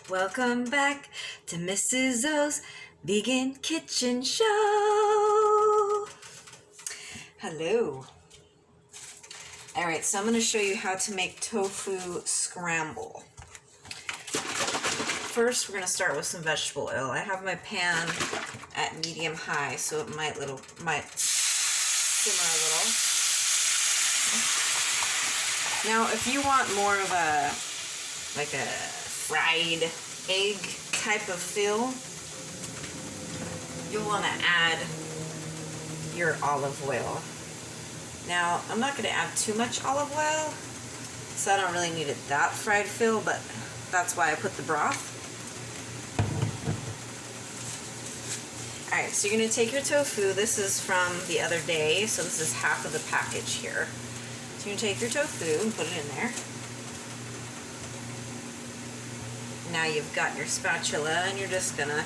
Welcome back to Mrs. O's Vegan Kitchen Show. Hello. Alright, so I'm going to show you how to make tofu scramble. First, we're going to start with some vegetable oil. I have my pan at medium-high, so it might simmer a little. Now, if you want more of a fried egg type of feel, you'll want to add your olive oil. Now, I'm not going to add too much olive oil, so I don't really need it that fried feel, but that's why I put the broth. Alright, so you're going to take your tofu. This is from the other day, so this is half of the package here. So you're going to take your tofu and put it in there. Now you've got your spatula and you're just gonna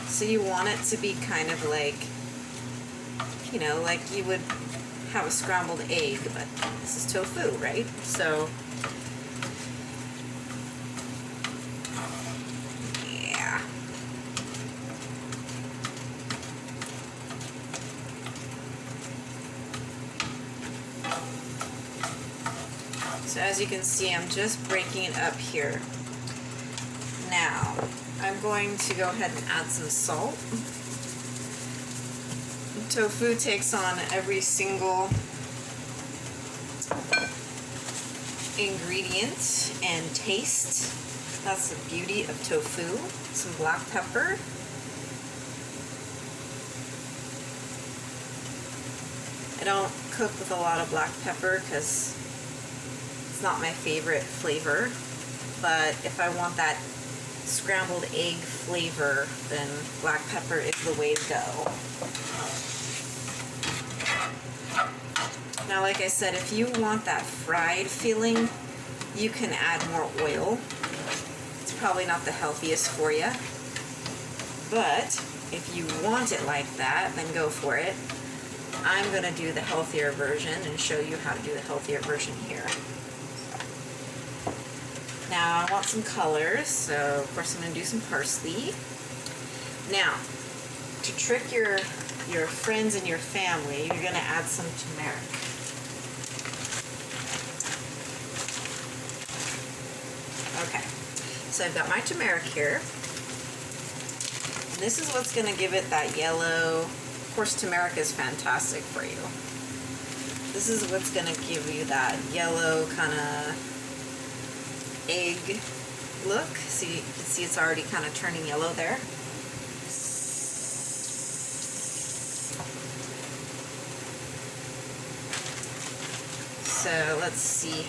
so you want it to be kind of like, you know, like you would have a scrambled egg, but this is tofu, right? So yeah. So as you can see, I'm just breaking it up here. Now, I'm going to go ahead and add some salt. Tofu takes on every single ingredient and taste. That's the beauty of tofu. Some black pepper. I don't cook with a lot of black pepper because not my favorite flavor, but if I want that scrambled egg flavor, then black pepper is the way to go. Now, like I said, if you want that fried feeling, you can add more oil. It's probably not the healthiest for you, but if you want it like that, then go for it. I'm going to do the healthier version and show you how to do the healthier version here. Now I want some colors, so of course I'm going to do some parsley. Now, to trick your friends and your family, you're going to add some turmeric. Okay, so I've got my turmeric here. And this is what's going to give it that yellow. Of course, turmeric is fantastic for you. This is what's going to give you that yellow kind of egg look. See, you can see it's already kind of turning yellow there. So let's see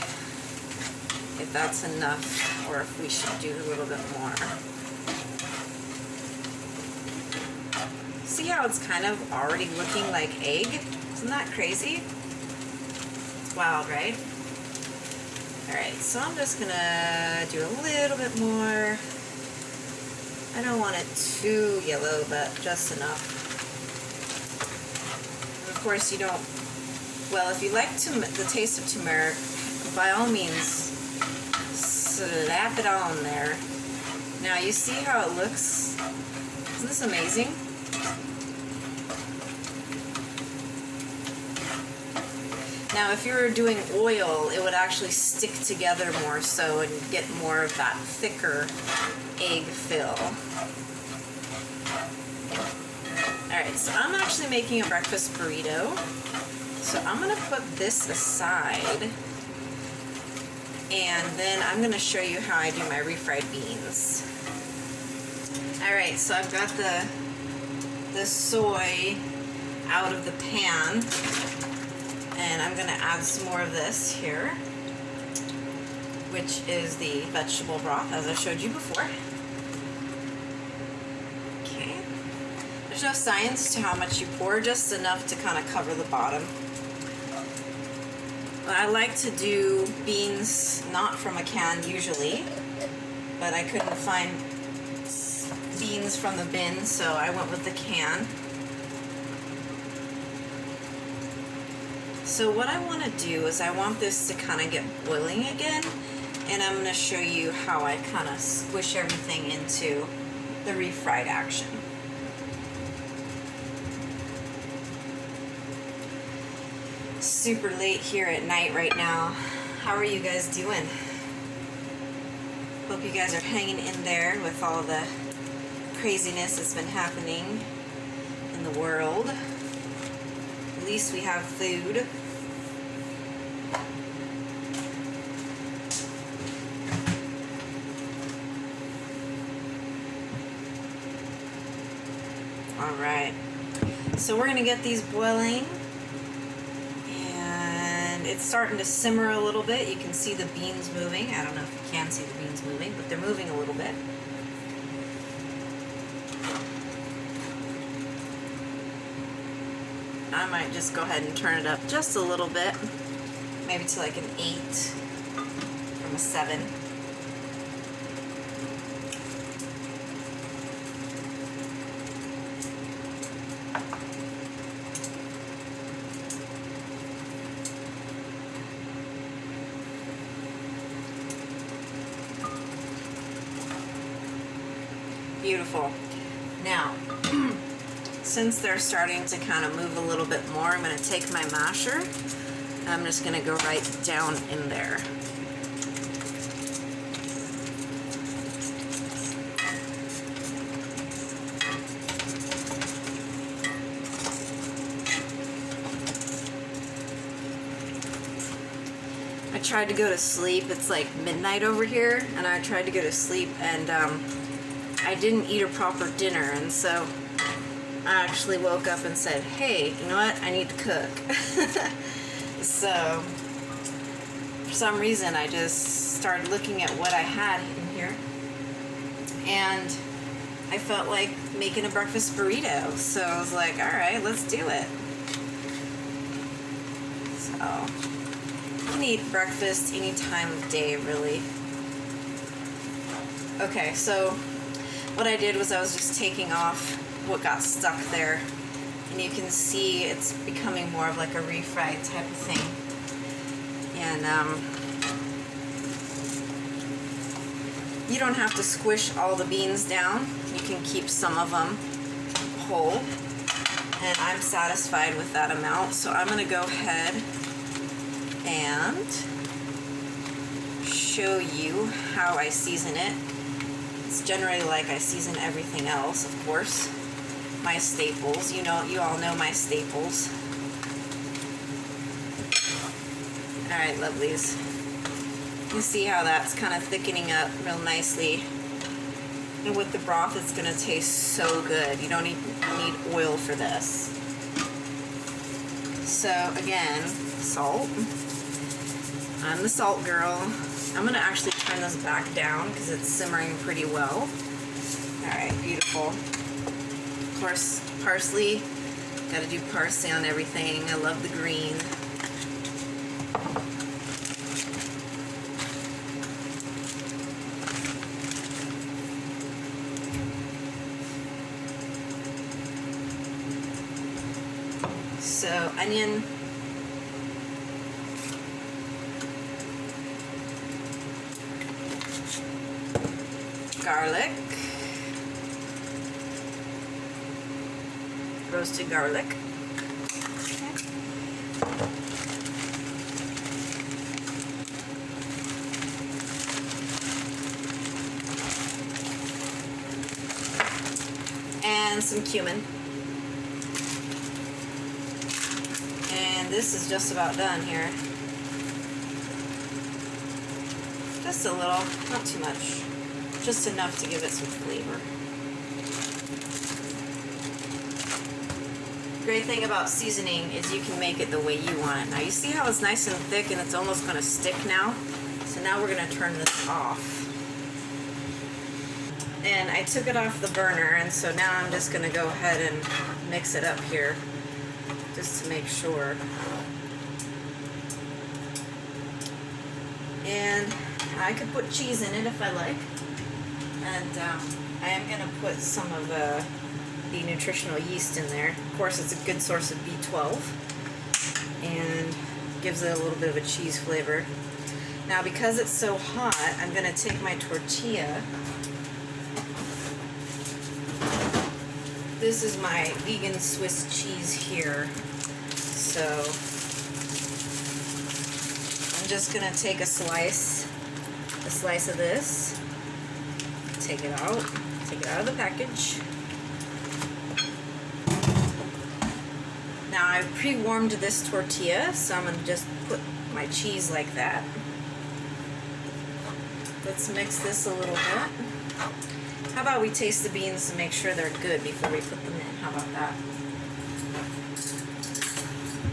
if that's enough or if we should do a little bit more. See how it's kind of already looking like egg? Isn't that crazy? It's wild, right? Alright, so I'm just gonna do a little bit more. I don't want it too yellow, but just enough. And of course, you don't, well, if you like the taste of turmeric, by all means, slap it on there. Now, you see how it looks? Isn't this amazing? Now, if you were doing oil, it would actually stick together more so and get more of that thicker egg fill. Alright, so I'm actually making a breakfast burrito. So I'm going to put this aside. And then I'm going to show you how I do my refried beans. Alright, so I've got the soy out of the pan. And I'm going to add some more of this here, which is the vegetable broth, as I showed you before. Okay. There's no science to how much you pour, just enough to kind of cover the bottom. I like to do beans not from a can usually, but I couldn't find beans from the bin, so I went with the can. So what I want to do is I want this to kind of get boiling again, and I'm going to show you how I kind of squish everything into the refried action. Super late here at night right now. How are you guys doing? Hope you guys are hanging in there with all the craziness that's been happening in the world. At least we have food. All right, so we're gonna get these boiling, and it's starting to simmer a little bit. You can see the beans moving. I don't know if you can see the beans moving, but they're moving a little bit. I might just go ahead and turn it up just a little bit, maybe to like an 8 from a 7. Beautiful. Now, since they're starting to kind of move a little bit more, I'm going to take my masher. I'm just going to go right down in there. I tried to go to sleep. It's like midnight over here, and I tried to go to sleep, and I didn't eat a proper dinner, and so I actually woke up and said, hey, you know what, I need to cook. So for some reason I just started looking at what I had in here, and I felt like making a breakfast burrito, so I was like, alright, let's do it. So you can eat breakfast any time of day, really. Okay, so what I did was I was just taking off what got stuck there, and you can see it's becoming more of like a refried type of thing. And you don't have to squish all the beans down. You can keep some of them whole, and I'm satisfied with that amount. So I'm going to go ahead and show you how I season it. It's generally like I season everything else, of course. My staples, you all know my staples. Alright, lovelies. You see how that's kind of thickening up real nicely. And with the broth, it's going to taste so good. You don't need oil for this. So again, salt. I'm the salt girl. I'm going to actually turn this back down because it's simmering pretty well. Alright, beautiful. Of course, parsley. Gotta do parsley on everything. I love the green. So, onion. Garlic. Roasted garlic. Okay. And some cumin. And this is just about done here. Just a little, not too much. Just enough to give it some flavor. Great thing about seasoning is you can make it the way you want it. Now you see how it's nice and thick and it's almost going to stick now? So now we're going to turn this off. And I took it off the burner, and so now I'm just going to go ahead and mix it up here just to make sure. And I could put cheese in it if I like. And I am going to put some of the nutritional yeast in there. Of course, it's a good source of B12. And Gives it a little bit of a cheese flavor. Now, because it's so hot, I'm going to take my tortilla. This is my vegan Swiss cheese here. So I'm just going to take a slice of this, take it out of the package. Now I've pre-warmed this tortilla, so I'm going to just put my cheese like that. Let's mix this a little bit. How about we taste the beans to make sure they're good before we put them in? How about that?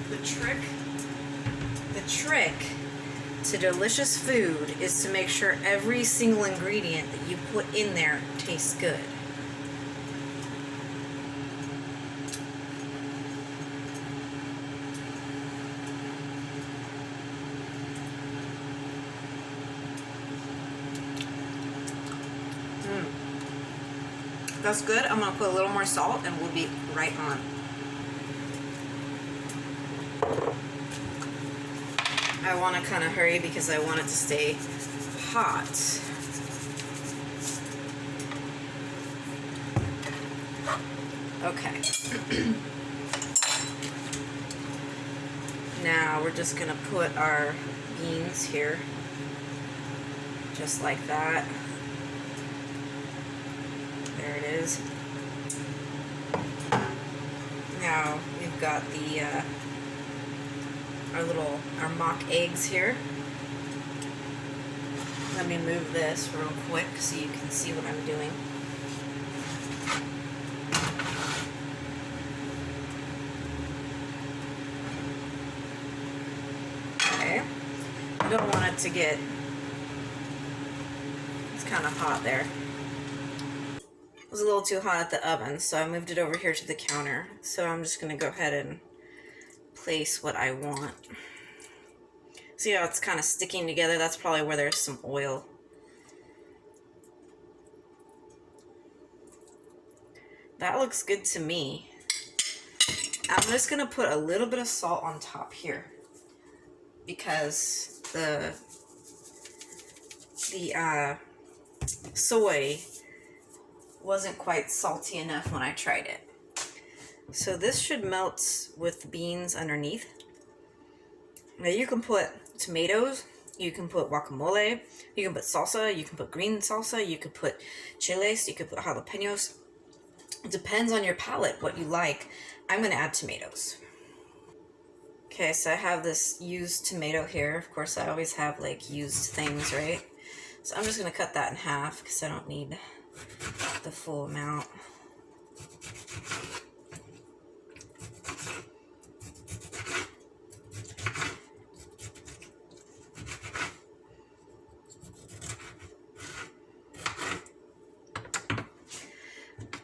The trick to delicious food is to make sure every single ingredient that you put in there tastes good. That's good. I'm going to put a little more salt and we'll be right on. I want to kind of hurry because I want it to stay hot. Okay. Now we're just going to put our beans here. Just like that. There it is. Now we've got the our mock eggs here. Let me move this real quick so you can see what I'm doing. Okay. I don't want it to get, it's kind of hot there. It was a little too hot at the oven, so I moved it over here to the counter. So I'm just going to go ahead and place what I want. See how it's kind of sticking together? That's probably where there's some oil. That looks good to me. I'm just going to put a little bit of salt on top here because the soy wasn't quite salty enough when I tried it. So this should melt with the beans underneath. Now you can put tomatoes, you can put guacamole, you can put salsa, you can put green salsa, you could put chiles, you could put jalapenos. It depends on your palate, what you like. I'm going to add tomatoes. Okay, so I have this used tomato here. Of course, I always have like used things, right? So I'm just going to cut that in half because I don't need the full amount.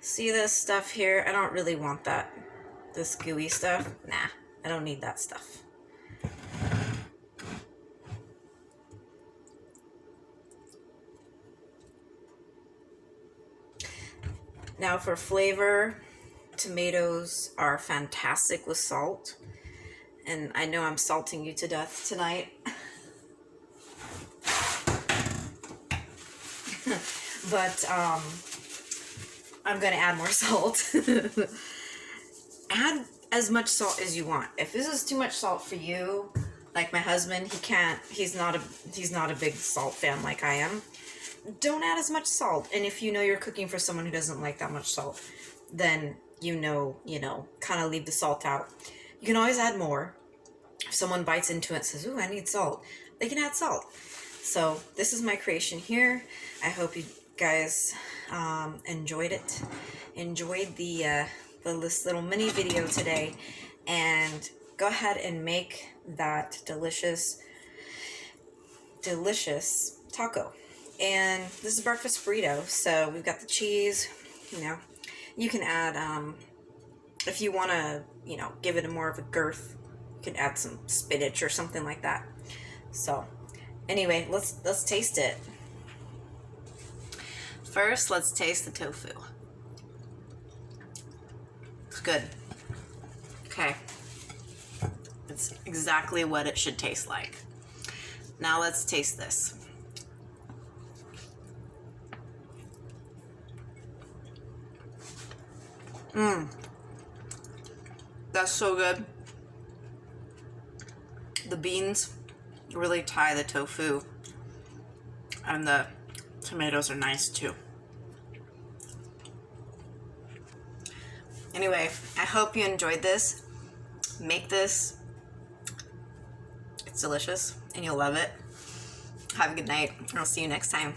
See this stuff here? I don't really want that. This gooey stuff. Nah, I don't need that stuff. Now for flavor, tomatoes are fantastic with salt. And I know I'm salting you to death tonight. But I'm going to add more salt. Add as much salt as you want. If this is too much salt for you, like my husband, he's not a big salt fan like I am. Don't add as much salt. And if you know you're cooking for someone who doesn't like that much salt, then you know, kind of leave the salt out. You can always add more. If someone bites into it and says, "Ooh, I need salt," they can add salt. So this is my creation here. I hope you guys enjoyed it. Enjoyed this little mini video today. And go ahead and make that delicious taco. And this is breakfast burrito. So we've got the cheese. You can add if you want to give it more of a girth, you can add some spinach or something like that. So anyway, let's taste it. First, let's taste the tofu. It's good. Okay. It's exactly what it should taste like. Now let's taste this. That's so good. The beans really tie the tofu, and the tomatoes are nice too. Anyway, I hope you enjoyed this. Make this. It's delicious and you'll love it. Have a good night. I'll see you next time.